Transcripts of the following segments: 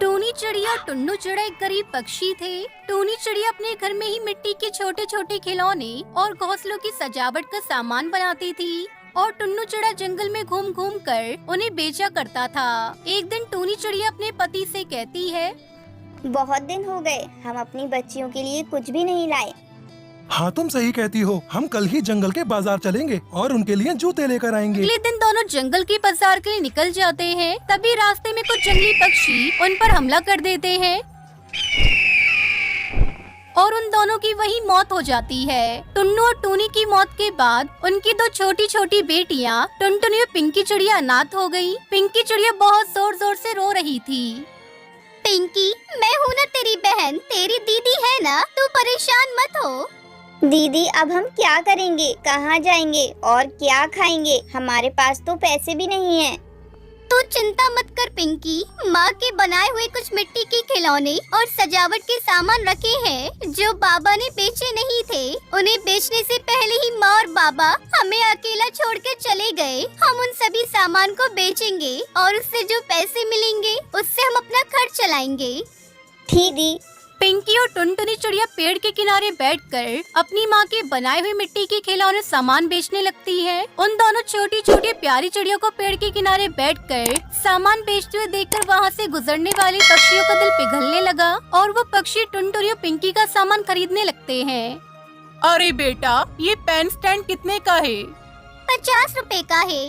टूनी चिड़िया और टुन्नू चिड़िया एक गरीब पक्षी थे। टूनी चिड़िया अपने घर में ही मिट्टी के छोटे छोटे खिलौने और घोंसलों की सजावट का सामान बनाती थी और टुन्नू चिड़िया जंगल में घूम घूम कर उन्हें बेचा करता था। एक दिन टूनी चिड़िया अपने पति से कहती है, बहुत दिन हो गए, हम अपनी बच्चियों के लिए कुछ भी नहीं लाए। हाँ तुम सही कहती हो, हम कल ही जंगल के बाजार चलेंगे और उनके लिए जूते लेकर आएंगे। अगले दिन दोनों जंगल के बाजार के लिए निकल जाते हैं। तभी रास्ते में कुछ जंगली पक्षी उन पर हमला कर देते हैं और उन दोनों की वही मौत हो जाती है। टुन्नू और टूनी की मौत के बाद उनकी दो छोटी छोटी बेटियां टुनटुनी और पिंकी चिड़िया अनाथ हो गयी। पिंकी चिड़िया बहुत जोर जोर से रो रही थी। पिंकी, मैं हूँ ना तेरी बहन, तेरी दीदी है ना, तू परेशान मत हो। दीदी, अब हम क्या करेंगे, कहाँ जाएंगे और क्या खाएंगे? हमारे पास तो पैसे भी नहीं है। तू चिंता मत कर पिंकी, माँ के बनाए हुए कुछ मिट्टी के खिलौने और सजावट के सामान रखे हैं जो बाबा ने बेचे नहीं थे। उन्हें बेचने से पहले ही माँ और बाबा हमें अकेला छोड़ के चले गए। हम उन सभी सामान को बेचेंगे और उससे जो पैसे मिलेंगे उससे हम अपना खर्च चलाएंगे। ठीक दी। पिंकी और टुनटुनी चिड़िया पेड़ के किनारे बैठकर अपनी माँ के बनाए हुए मिट्टी के खिलौने सामान बेचने लगती है। उन दोनों छोटी छोटी प्यारी चिड़ियों को पेड़ के किनारे बैठकर सामान बेचते हुए देखकर वहाँ से गुजरने वाले पक्षियों का दिल पिघलने लगा और वो पक्षी टुनटुनी और पिंकी का सामान खरीदने लगते हैं। अरे बेटा, ये पेन स्टैंड कितने का है? 50 रुपए का है।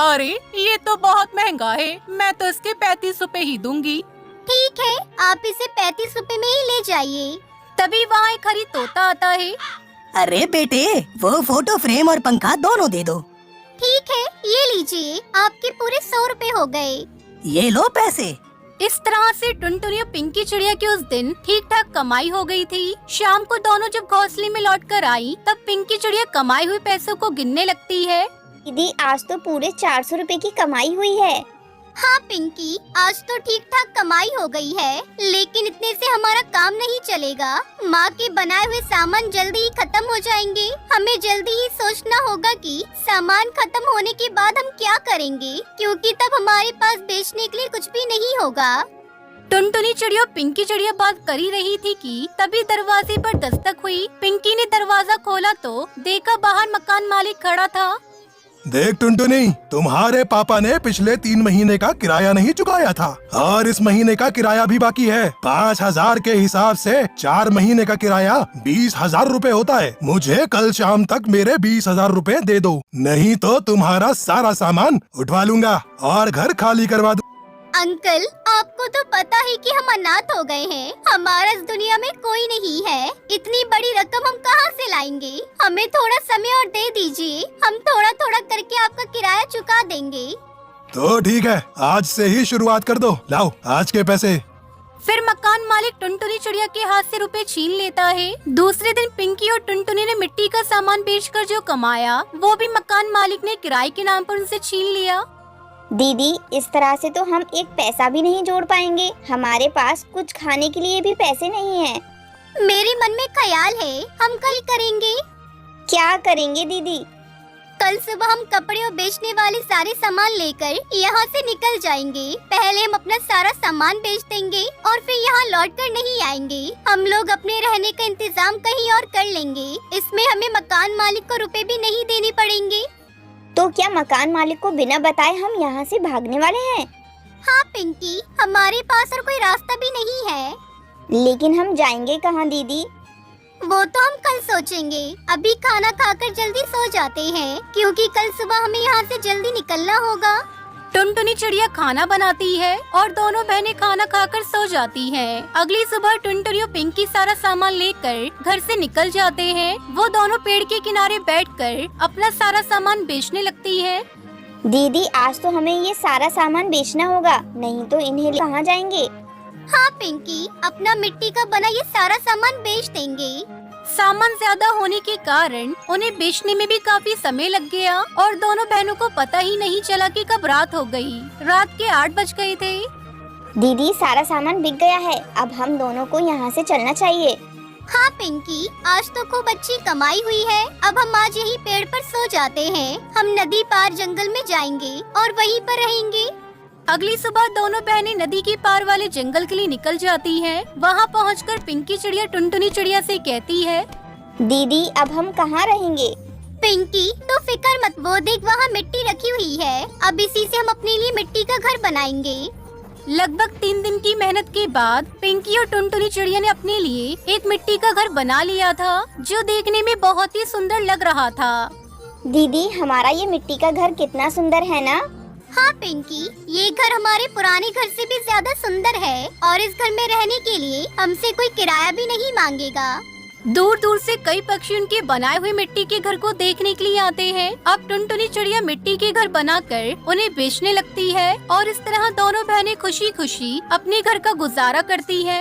अरे ये तो बहुत महंगा है, मैं तो इसके 35 रुपए ही दूंगी। ठीक है, आप इसे 35 रुपए में ही ले जाइए। तभी वहाँ एक हरी तोता आता है। अरे बेटे, वो फोटो फ्रेम और पंखा दोनों दे दो। ठीक है, ये लीजिए, आपके पूरे 100 रुपए हो गए। ये लो पैसे। इस तरह से टुनटुनी और पिंकी चिड़िया की उस दिन ठीक ठाक कमाई हो गई थी। शाम को दोनों जब घोंसले में लौट कर आई तब पिंकी चिड़िया कमाए हुए पैसों को गिनने लगती है। दीदी, आज तो पूरे 400 रुपए की कमाई हुई है। हाँ पिंकी, आज तो ठीक ठाक कमाई हो गई है, लेकिन इतने से हमारा काम नहीं चलेगा। माँ के बनाए हुए सामान जल्दी ही खत्म हो जाएंगे। हमें जल्दी ही सोचना होगा कि सामान खत्म होने के बाद हम क्या करेंगे, क्योंकि तब हमारे पास बेचने के लिए कुछ भी नहीं होगा। टुनटुनी चिड़िया और पिंकी चिड़िया बात कर ही रही थी कि तभी दरवाजे पर दस्तक हुई। पिंकी ने दरवाजा खोला तो देखा बाहर मकान मालिक खड़ा था। देख टुनटुनी, तुम्हारे पापा ने पिछले 3 महीने का किराया नहीं चुकाया था और इस महीने का किराया भी बाकी है। 5,000 के हिसाब से 4 महीने का किराया 20,000 रुपए होता है। मुझे कल शाम तक मेरे 20,000 रुपए दे दो, नहीं तो तुम्हारा सारा सामान उठवा लूंगा और घर खाली करवा दूं। अंकल, आपको तो पता है कि हम अनाथ हो गए हैं। हमारा इस दुनिया में कोई नहीं है। इतनी बड़ी रकम हम कहां से लाएंगे? हमें थोड़ा समय और दे दीजिए, हम थोड़ा थोड़ा करके आपका किराया चुका देंगे। तो ठीक है, आज से ही शुरुआत कर दो। लाओ आज के पैसे। फिर मकान मालिक टुनटुनी चिड़िया के हाथ से रुपए छीन लेता है। दूसरे दिन पिंकी और टुनटुनी ने मिट्टी का सामान बेचकर जो कमाया वो भी मकान मालिक ने किराए के नाम पर उनसे छीन लिया। दीदी, इस तरह से तो हम एक पैसा भी नहीं जोड़ पाएंगे। हमारे पास कुछ खाने के लिए भी पैसे नहीं हैं। मेरे मन में ख्याल है, हम कल करेंगे। क्या करेंगे दीदी? कल सुबह हम कपड़े और बेचने वाले सारे सामान लेकर यहाँ से निकल जाएंगे। पहले हम अपना सारा सामान बेच देंगे और फिर यहाँ लौट कर नहीं आएंगे। हम लोग अपने रहने का इंतजाम कहीं और कर लेंगे। इसमें हमें मकान मालिक को रुपए भी नहीं देने पड़ेंगे। तो क्या मकान मालिक को बिना बताए हम यहाँ से भागने वाले हैं? हाँ पिंकी, हमारे पास और कोई रास्ता भी नहीं है। लेकिन हम जाएंगे कहाँ दीदी? वो तो हम कल सोचेंगे। अभी खाना खाकर जल्दी सो जाते हैं, क्योंकि कल सुबह हमें यहाँ से जल्दी निकलना होगा। टुनटुनी चिड़िया खाना बनाती है और दोनों बहनें खाना खाकर सो जाती हैं। अगली सुबह टुनटुनी और पिंकी सारा सामान लेकर घर से निकल जाते हैं। वो दोनों पेड़ के किनारे बैठकर अपना सारा सामान बेचने लगती है। दीदी, आज तो हमें ये सारा सामान बेचना होगा, नहीं तो इन्हें कहाँ जाएंगे? हाँ पिंकी, अपना मिट्टी का बना ये सारा सामान बेच देंगे। सामान ज्यादा होने के कारण उन्हें बेचने में भी काफी समय लग गया और दोनों बहनों को पता ही नहीं चला कि कब रात हो गई। रात के 8 बज गए थे। दीदी, सारा सामान बिक गया है, अब हम दोनों को यहाँ से चलना चाहिए। हाँ पिंकी, आज तो खूब अच्छी कमाई हुई है। अब हम आज यही पेड़ पर सो जाते हैं। हम नदी पार जंगल में जाएंगे और वहीं पर रहेंगे। अगली सुबह दोनों बहनें नदी के पार वाले जंगल के लिए निकल जाती हैं। वहाँ पहुँचकर पिंकी चिड़िया टुनटुनी चिड़िया से कहती है, दीदी अब हम कहाँ रहेंगे? पिंकी तो फिक्र मत, वो देख वहाँ मिट्टी रखी हुई है, अब इसी से हम अपने लिए मिट्टी का घर बनाएंगे। लगभग 3 दिन की मेहनत के बाद पिंकी और टुनटुनी चिड़िया ने अपने लिए एक मिट्टी का घर बना लिया था, जो देखने में बहुत ही सुंदर लग रहा था। दीदी हमारा ये मिट्टी का घर कितना सुंदर है ना? हाँ पिंकी, ये घर हमारे पुराने घर से भी ज्यादा सुंदर है और इस घर में रहने के लिए हमसे कोई किराया भी नहीं मांगेगा। दूर दूर से कई पक्षी उनके बनाए हुए मिट्टी के घर को देखने के लिए आते हैं। अब टुनटुनी चिड़िया मिट्टी के घर बनाकर उन्हें बेचने लगती है और इस तरह दोनों बहनें खुशी खुशी अपने घर का गुजारा करती है।